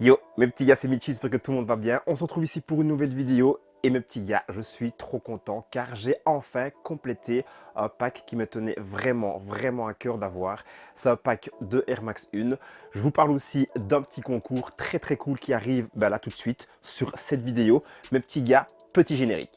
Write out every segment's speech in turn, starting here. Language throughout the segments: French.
Yo, mes petits gars, c'est Michi, j'espère que tout le monde va bien. On se retrouve ici pour une nouvelle vidéo. Et mes petits gars, je suis trop content car j'ai enfin complété un pack qui me tenait vraiment à cœur d'avoir. C'est un pack de Air Max 1. Je vous parle aussi d'un petit concours très cool qui arrive là tout de suite sur cette vidéo. Mes petits gars, petit générique.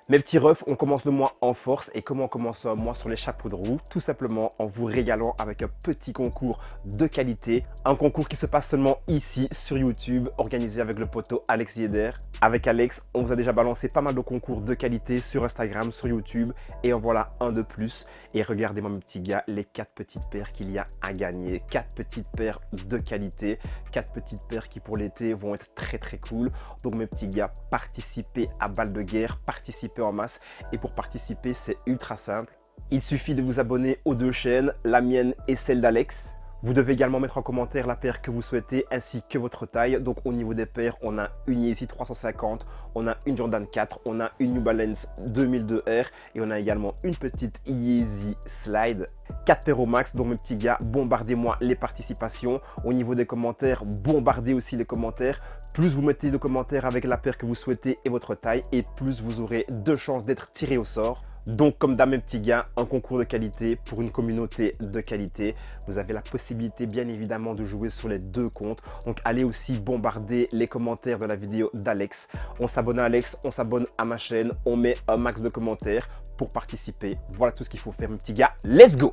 Mes petits refs, on commence le mois en force. Et comment on commence un mois sur les chapeaux de roue? Tout simplement en vous régalant avec un petit concours de qualité. Un concours qui se passe seulement ici sur YouTube, organisé avec le poteau Alex Yeder. Avec Alex, on vous a déjà balancé pas mal de concours de qualité sur Instagram, sur YouTube. Et en voilà un de plus. Et regardez-moi mes petits gars, les 4 petites paires qu'il y a à gagner. 4 petites paires de qualité. 4 petites paires qui pour l'été vont être très cool. Donc mes petits gars, participez à Balle de Guerre, participez en masse. Et pour participer, c'est ultra simple. Il suffit de vous abonner aux deux chaînes, la mienne et celle d'Alex. Vous devez également mettre en commentaire la paire que vous souhaitez ainsi que votre taille. Donc au niveau des paires, on a une Yeezy 350, on a une Jordan 4, on a une New Balance 2002R et on a également une petite Yeezy Slide. 4 paires au max, donc mes petits gars, bombardez-moi les participations. Au niveau des commentaires, bombardez aussi les commentaires. Plus vous mettez de commentaires avec la paire que vous souhaitez et votre taille, et plus vous aurez de chances d'être tiré au sort. Donc comme d'hab mes petits gars, un concours de qualité pour une communauté de qualité. Vous avez la possibilité bien évidemment de jouer sur les deux comptes. Donc allez aussi bombarder les commentaires de la vidéo d'Alex. On s'abonne à Alex, on s'abonne à ma chaîne, on met un max de commentaires pour participer. Voilà tout ce qu'il faut faire mes petits gars. Let's go!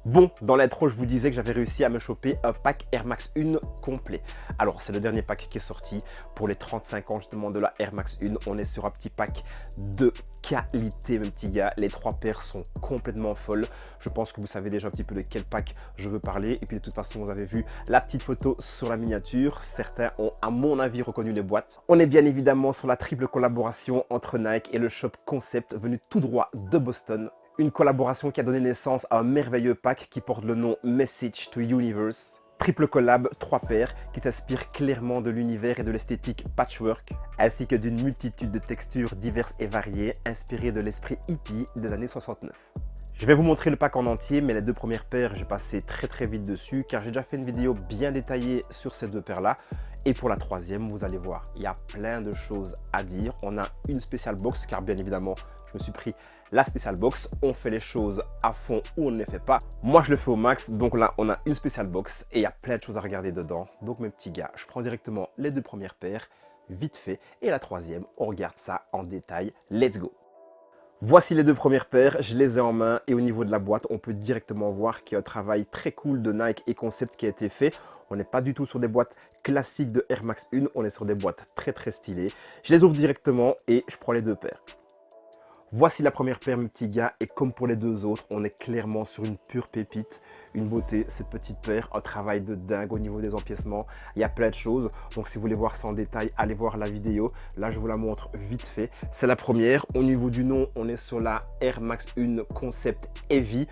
Bon, dans l'intro, je vous disais que j'avais réussi à me choper un pack Air Max 1 complet. Alors, c'est le dernier pack qui est sorti pour les 35 ans justement de la Air Max 1. On est sur un petit pack de qualité, mes petits gars. Les 3 paires sont complètement folles. Je pense que vous savez déjà un petit peu de quel pack je veux parler. Et puis de toute façon, vous avez vu la petite photo sur la miniature. Certains ont, à mon avis, reconnu les boîtes. On est bien évidemment sur la triple collaboration entre Nike et le shop Concept venu tout droit de Boston. Une collaboration qui a donné naissance à un merveilleux pack qui porte le nom Message to Universe. Triple collab, 3 paires qui s'inspirent clairement de l'univers et de l'esthétique patchwork, ainsi que d'une multitude de textures diverses et variées inspirées de l'esprit hippie des années 69. Je vais vous montrer le pack en entier, mais les 2 premières paires, j'ai passé très vite dessus car j'ai déjà fait une vidéo bien détaillée sur ces 2 paires-là. Et pour la 3e, vous allez voir, il y a plein de choses à dire. On a une spéciale box car bien évidemment, je me suis pris la spéciale box. On fait les choses à fond ou on ne les fait pas. Moi, je le fais au max. Donc là, on a une spéciale box et il y a plein de choses à regarder dedans. Donc mes petits gars, je prends directement les 2 premières paires, vite fait. Et la 3e, on regarde ça en détail. Let's go! Voici les 2 premières paires, je les ai en main et au niveau de la boîte, on peut directement voir qu'il y a un travail très cool de Nike et Concept qui a été fait. On n'est pas du tout sur des boîtes classiques de Air Max 1, on est sur des boîtes très stylées. Je les ouvre directement et je prends les 2 paires. Voici la première paire mes petits gars et comme pour les 2 autres, on est clairement sur une pure pépite, une beauté, cette petite paire, un travail de dingue au niveau des empiècements, il y a plein de choses, donc si vous voulez voir ça en détail, allez voir la vidéo, là je vous la montre vite fait. C'est la première, au niveau du nom, on est sur la Air Max 1 Concept Heavy.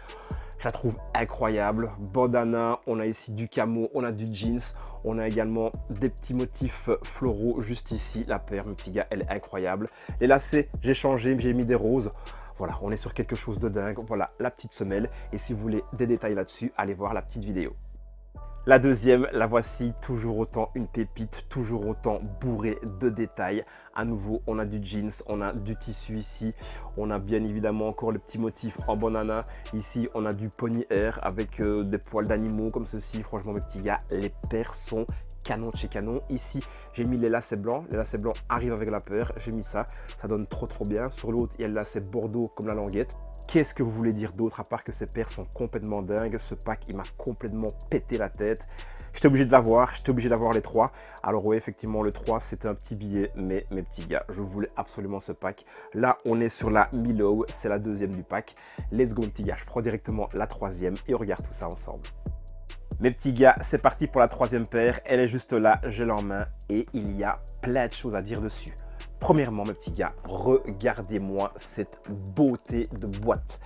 Je la trouve incroyable. Bandana, on a ici du camo, on a du jeans. On a également des petits motifs floraux juste ici. La paire, mes petits gars, elle est incroyable. Les lacets, j'ai changé, j'ai mis des roses. Voilà, on est sur quelque chose de dingue. Voilà la petite semelle. Et si vous voulez des détails là-dessus, allez voir la petite vidéo. La deuxième, la voici, toujours autant une pépite, toujours autant bourré de détails. À nouveau, on a du jeans, on a du tissu ici, on a bien évidemment encore le petit motif en banana. Ici, on a du pony air avec des poils d'animaux comme ceci. Franchement, mes petits gars, les paires sont canon de chez canon. Ici, j'ai mis les lacets blancs. Les lacets blancs arrivent avec la paire. J'ai mis ça, ça donne trop bien. Sur l'autre, il y a le lacet bordeaux comme la languette. Qu'est-ce que vous voulez dire d'autre à part que ces paires sont complètement dingues? Ce pack, il m'a complètement pété la tête. J'étais obligé de l'avoir, j'étais obligé d'avoir les 3. Alors oui, effectivement, le 3, c'était un petit billet, mais mes petits gars, je voulais absolument ce pack. Là, on est sur la Milo, c'est la 2e du pack. Let's go, mes petits gars, je prends directement la 3e et on regarde tout ça ensemble. Mes petits gars, c'est parti pour la 3e paire. Elle est juste là, je l'ai en main et il y a plein de choses à dire dessus. Premièrement, mes petits gars, regardez-moi cette beauté de boîte.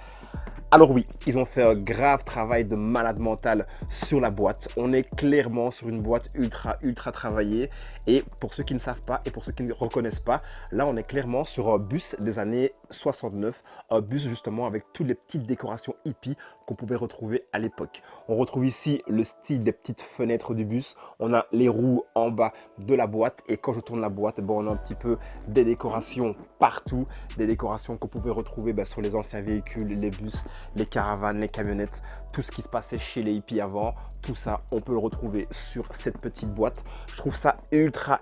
Alors oui, ils ont fait un grave travail de malade mental sur la boîte. On est clairement sur une boîte ultra travaillée. Et pour ceux qui ne savent pas et pour ceux qui ne reconnaissent pas, là on est clairement sur un bus des années 69. Un bus justement avec toutes les petites décorations hippies qu'on pouvait retrouver à l'époque. On retrouve ici le style des petites fenêtres du bus. On a les roues en bas de la boîte. Et quand je tourne la boîte, bon, on a un petit peu des décorations partout. Des décorations qu'on pouvait retrouver sur les anciens véhicules, les bus, les caravanes, les camionnettes, tout ce qui se passait chez les hippies avant, tout ça, on peut le retrouver sur cette petite boîte. Je trouve ça ultra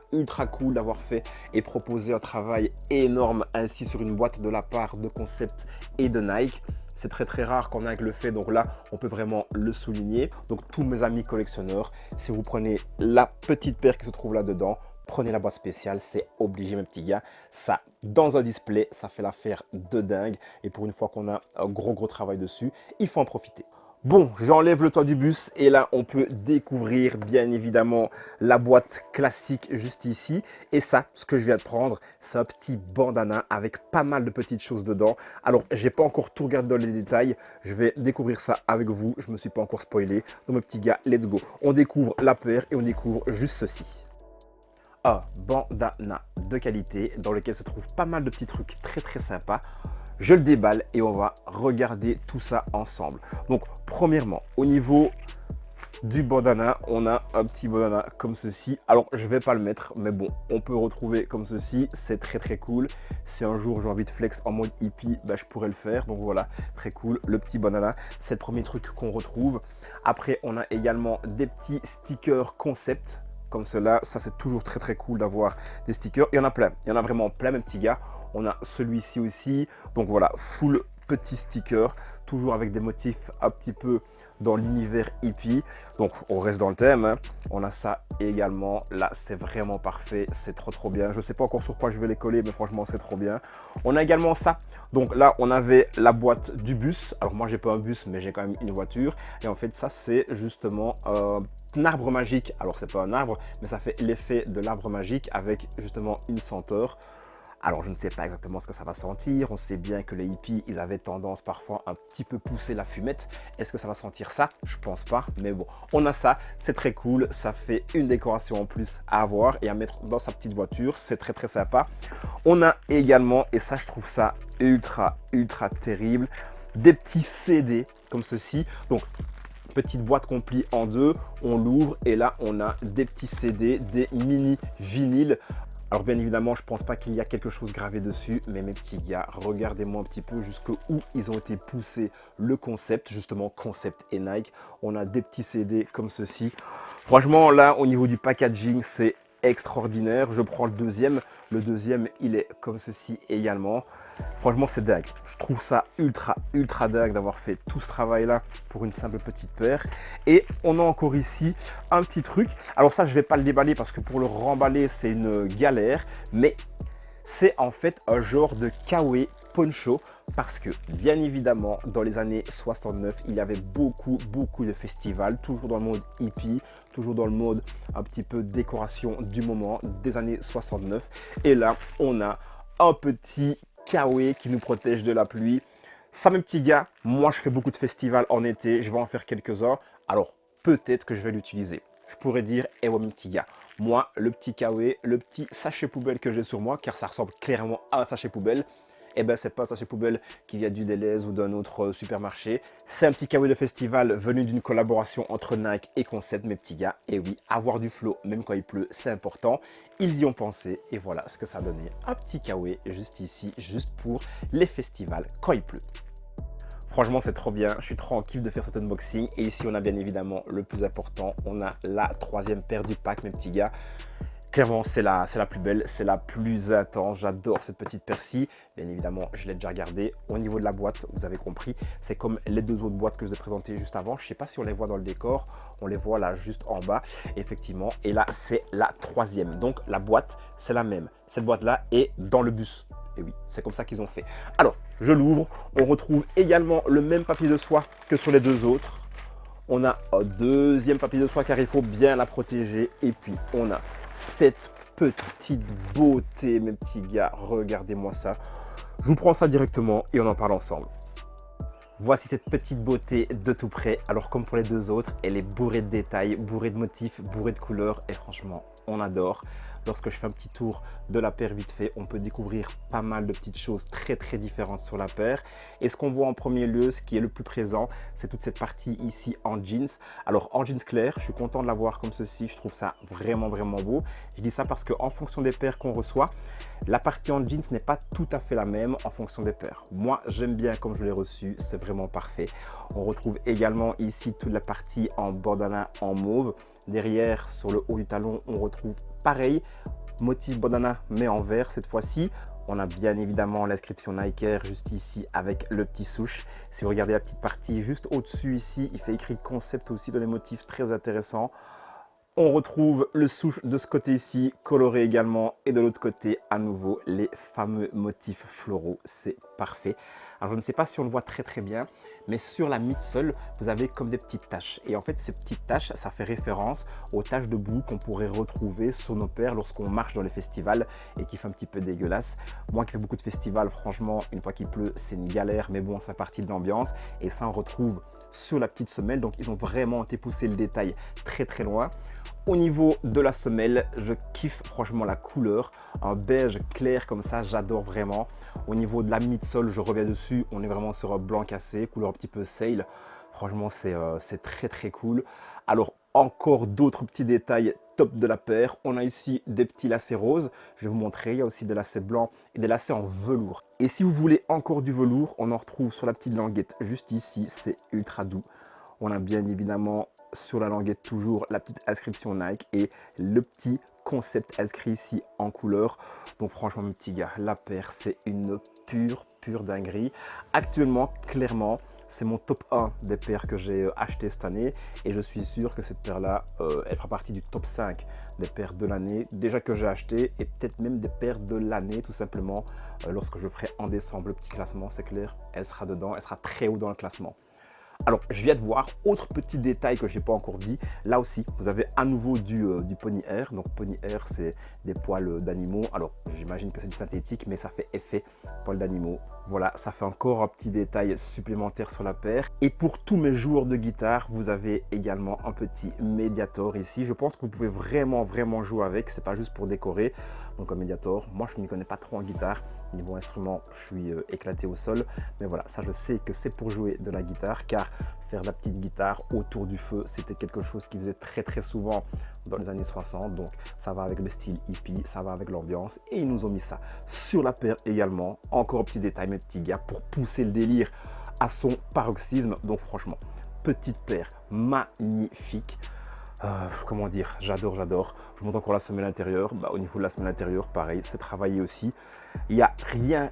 cool d'avoir fait et proposé un travail énorme ainsi sur une boîte de la part de Concept et de Nike. C'est très rare qu'on Nike le fait, donc là, on peut vraiment le souligner. Donc tous mes amis collectionneurs, si vous prenez la petite paire qui se trouve là-dedans, prenez la boîte spéciale, c'est obligé mes petits gars. Ça, dans un display, ça fait l'affaire de dingue. Et pour une fois qu'on a un gros travail dessus, il faut en profiter. Bon, j'enlève le toit du bus et là, on peut découvrir bien évidemment la boîte classique juste ici. Et ça, ce que je viens de prendre, c'est un petit bandana avec pas mal de petites choses dedans. Alors, j'ai pas encore tout regardé dans les détails. Je vais découvrir ça avec vous. Je me suis pas encore spoilé. Donc, mes petits gars, let's go. On découvre la paire et on découvre juste ceci. Un bandana de qualité dans lequel se trouve pas mal de petits trucs très sympas. Je le déballe et on va regarder tout ça ensemble. Donc premièrement, au niveau du bandana, on a un petit bandana comme ceci. Alors je vais pas le mettre, mais bon, on peut retrouver comme ceci. C'est très cool. Si un jour j'ai envie de flex en mode hippie, je pourrais le faire. Donc voilà, très cool. Le petit bandana, c'est le premier truc qu'on retrouve. Après, on a également des petits stickers Concept comme cela. Ça, c'est toujours très cool d'avoir des stickers. Il y en a plein. Il y en a vraiment plein, mes petits gars. On a celui-ci aussi. Donc voilà, full petit sticker. Toujours avec des motifs un petit peu dans l'univers hippie. Donc on reste dans le thème. Hein. On a ça également. Là, c'est vraiment parfait. C'est trop bien. Je ne sais pas encore sur quoi je vais les coller, mais franchement, c'est trop bien. On a également ça. Donc là, on avait la boîte du bus. Alors moi, j'ai pas un bus, mais j'ai quand même une voiture. Et en fait, ça, c'est justement un arbre magique. Alors, c'est pas un arbre, mais ça fait l'effet de l'arbre magique avec justement une senteur. Alors, je ne sais pas exactement ce que ça va sentir. On sait bien que les hippies, ils avaient tendance parfois un petit peu pousser la fumette. Est-ce que ça va sentir ça? Je pense pas. Mais bon, on a ça. C'est très cool. Ça fait une décoration en plus à avoir et à mettre dans sa petite voiture. C'est très sympa. On a également, et ça, je trouve ça ultra terrible, des petits CD comme ceci. Donc, petite boîte qu'on plie en deux. On l'ouvre et là, on a des petits CD, des mini vinyles. Alors bien évidemment, je pense pas qu'il y a quelque chose gravé dessus, mais mes petits gars, regardez-moi un petit peu jusqu'où ils ont été poussés le concept, justement Concept et Nike. On a des petits CD comme ceci. Franchement, là, au niveau du packaging, c'est extraordinaire. Je prends le deuxième. Le deuxième, il est comme ceci également. Franchement, c'est dingue. Je trouve ça ultra dingue d'avoir fait tout ce travail-là pour une simple petite paire. Et on a encore ici un petit truc. Alors ça, je ne vais pas le déballer parce que pour le remballer, c'est une galère. Mais c'est en fait un genre de kawaii poncho parce que bien évidemment dans les années 69 il y avait beaucoup de festivals, toujours dans le mode hippie, toujours dans le mode un petit peu décoration du moment des années 69 et là on a un petit kawaii qui nous protège de la pluie. Ça mes petits gars, moi je fais beaucoup de festivals en été, je vais en faire quelques-uns, alors peut-être que je vais l'utiliser. Je pourrais dire, eh ouais, mes petits gars, moi, le petit kawaii, le petit sachet poubelle que j'ai sur moi, car ça ressemble clairement à un sachet poubelle, eh ben, c'est pas un sachet poubelle qui vient du Deleuze ou d'un autre supermarché. C'est un petit kawaii de festival venu d'une collaboration entre Nike et Concept, mes petits gars. Et oui, avoir du flow, même quand il pleut, c'est important. Ils y ont pensé et voilà ce que ça a donné. Un petit kawaii juste ici, juste pour les festivals quand il pleut. Franchement, c'est trop bien. Je suis trop en kiff de faire cet unboxing. Et ici, on a bien évidemment le plus important. On a la troisième paire du pack, mes petits gars. Clairement, c'est la plus belle, c'est la plus intense. J'adore cette petite paire-ci. Bien évidemment, je l'ai déjà regardée. Au niveau de la boîte, vous avez compris, c'est comme les deux autres boîtes que je vous ai présentées juste avant. Je ne sais pas si on les voit dans le décor. On les voit là, juste en bas, effectivement. Et là, c'est la troisième. Donc, la boîte, c'est la même. Cette boîte-là est dans le bus. Et oui, c'est comme ça qu'ils ont fait. Alors, je l'ouvre. On retrouve également le même papier de soie que sur les deux autres. On a un deuxième papier de soie car il faut bien la protéger. Et puis, on a cette petite beauté, mes petits gars. Regardez-moi ça. Je vous prends ça directement et on en parle ensemble. Voici cette petite beauté de tout près. Alors comme pour les deux autres, elle est bourrée de détails, bourrée de motifs, bourrée de couleurs et franchement, on adore. Lorsque je fais un petit tour de la paire vite fait, on peut découvrir pas mal de petites choses très différentes sur la paire. Et ce qu'on voit en premier lieu, ce qui est le plus présent, c'est toute cette partie ici en jeans. Alors en jeans clair, je suis content de l'avoir comme ceci, je trouve ça vraiment beau. Je dis ça parce qu'en fonction des paires qu'on reçoit, la partie en jeans n'est pas tout à fait la même en fonction des paires. Moi, j'aime bien comme je l'ai reçu, c'est vraiment parfait. On retrouve également ici toute la partie en bandana en mauve. Derrière, sur le haut du talon, on retrouve pareil, motif bandana mais en vert cette fois-ci. On a bien évidemment l'inscription Nike Air juste ici avec le petit souche. Si vous regardez la petite partie juste au-dessus ici, il fait écrit concept aussi dans des motifs très intéressants. On retrouve le souche de ce côté ici, coloré également. Et de l'autre côté, à nouveau, les fameux motifs floraux. C'est parfait. Alors, je ne sais pas si on le voit très bien, mais sur la midsole, vous avez comme des petites taches. Et en fait, ces petites taches, ça fait référence aux taches de boue qu'on pourrait retrouver sur nos paires lorsqu'on marche dans les festivals et qui fait un petit peu dégueulasse. Moi qui fais beaucoup de festivals, franchement, une fois qu'il pleut, c'est une galère. Mais bon, ça fait partie de l'ambiance. Et ça, on retrouve sur la petite semelle. Donc, ils ont vraiment été poussés le détail très loin. Au niveau de la semelle, je kiffe franchement la couleur, un beige clair comme ça, j'adore vraiment. Au niveau de la midsole, je reviens dessus, on est vraiment sur un blanc cassé, couleur un petit peu sail. Franchement, c'est très cool. Alors, encore d'autres petits détails top de la paire. On a ici des petits lacets roses, je vais vous montrer. Il y a aussi des lacets blancs et des lacets en velours. Et si vous voulez encore du velours, on en retrouve sur la petite languette juste ici, c'est ultra doux. On a bien évidemment sur la languette toujours la petite inscription Nike et le petit concept inscrit ici en couleur. Donc franchement mes petits gars, la paire c'est une pure dinguerie. Actuellement, clairement, c'est mon top 1 des paires que j'ai acheté cette année et je suis sûr que cette paire là, elle fera partie du top 5 des paires de l'année déjà que j'ai acheté et peut-être même des paires de l'année tout simplement. Lorsque je ferai en décembre le petit classement, c'est clair, elle sera dedans, elle sera très haut dans le classement. Alors, je viens de voir, autre petit détail que je n'ai pas encore dit, là aussi, vous avez à nouveau du pony hair. Donc, pony hair, c'est des poils d'animaux. Alors, j'imagine que c'est du synthétique, mais ça fait effet poils d'animaux. Voilà, ça fait encore un petit détail supplémentaire sur la paire. Et pour tous mes joueurs de guitare, vous avez également un petit Mediator ici. Je pense que vous pouvez vraiment jouer avec, c'est pas juste pour décorer. Donc un Mediator, moi je ne m'y connais pas trop en guitare. Niveau instrument, je suis éclaté au sol. Mais voilà, ça je sais que c'est pour jouer de la guitare, car faire la petite guitare autour du feu, c'était quelque chose qui faisait très souvent dans les années 60. Donc ça va avec le style hippie, ça va avec l'ambiance. Et ils nous ont mis ça sur la paire également. Encore un petit détail, mes petits gars, pour pousser le délire à son paroxysme. Donc franchement, petite paire magnifique. Comment dire, j'adore. Je montre encore la semelle intérieure. Au niveau de la semelle intérieure, pareil, c'est travaillé aussi. Il n'y a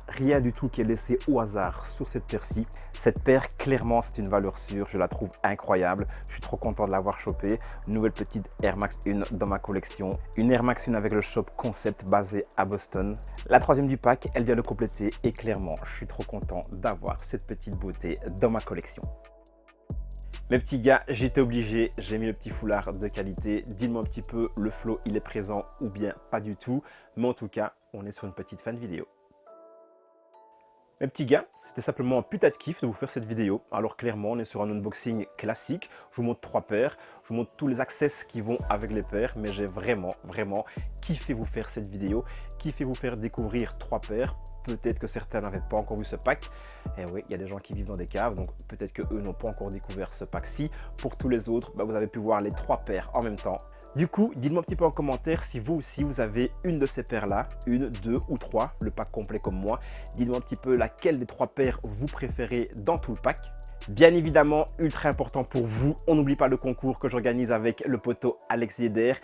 rien du tout qui est laissé au hasard sur cette paire-ci. Cette paire, clairement, c'est une valeur sûre. Je la trouve incroyable. Je suis trop content de l'avoir chopée. Nouvelle petite Air Max 1 dans ma collection. Une Air Max 1 avec le shop Concept basé à Boston. La troisième du pack, elle vient de compléter. Et clairement, je suis trop content d'avoir cette petite beauté dans ma collection. Mes petits gars, j'étais obligé, j'ai mis le petit foulard de qualité. Dites-moi un petit peu, le flow, il est présent ou bien pas du tout. Mais en tout cas, on est sur une petite fin de vidéo. Mes petits gars, c'était simplement un putain de kiff de vous faire cette vidéo. Alors clairement, on est sur un unboxing classique. Je vous montre 3 paires, je vous montre tous les accessoires qui vont avec les paires. Mais j'ai vraiment kiffé vous faire cette vidéo, kiffé vous faire découvrir 3 paires. Peut-être que certains n'avaient pas encore vu ce pack. Et oui, il y a des gens qui vivent dans des caves, donc peut-être qu'eux n'ont pas encore découvert ce pack-ci. Pour tous les autres, vous avez pu voir les 3 paires en même temps. Du coup, dites-moi un petit peu en commentaire si vous aussi, vous avez une de ces paires-là, une, 2 ou 3, le pack complet comme moi. Dites-moi un petit peu laquelle des 3 paires vous préférez dans tout le pack. Bien évidemment, ultra important pour vous, on n'oublie pas le concours que j'organise avec le poteau Alex Yeder.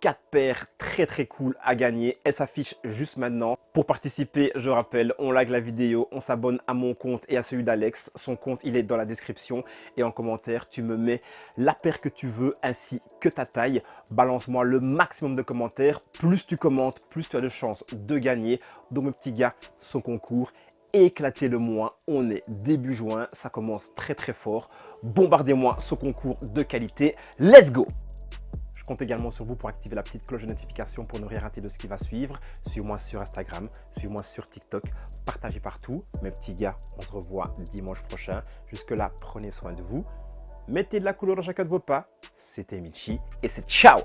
4 paires très cool à gagner. Elle s'affiche juste maintenant. Pour participer, je rappelle, on like la vidéo, on s'abonne à mon compte et à celui d'Alex. Son compte, il est dans la description. Et en commentaire, tu me mets la paire que tu veux ainsi que ta taille. Balance-moi le maximum de commentaires. Plus tu commentes, plus tu as de chances de gagner. Donc mes petits gars, son concours, éclatez-le-moi. On est début juin, ça commence très fort. Bombardez-moi ce concours de qualité. Let's go! compte également sur vous pour activer la petite cloche de notification pour ne rien rater de ce qui va suivre. Suivez-moi sur Instagram, suivez-moi sur TikTok, partagez partout. Mes petits gars, on se revoit dimanche prochain. Jusque-là, prenez soin de vous. Mettez de la couleur dans chacun de vos pas. C'était Michi et c'est ciao!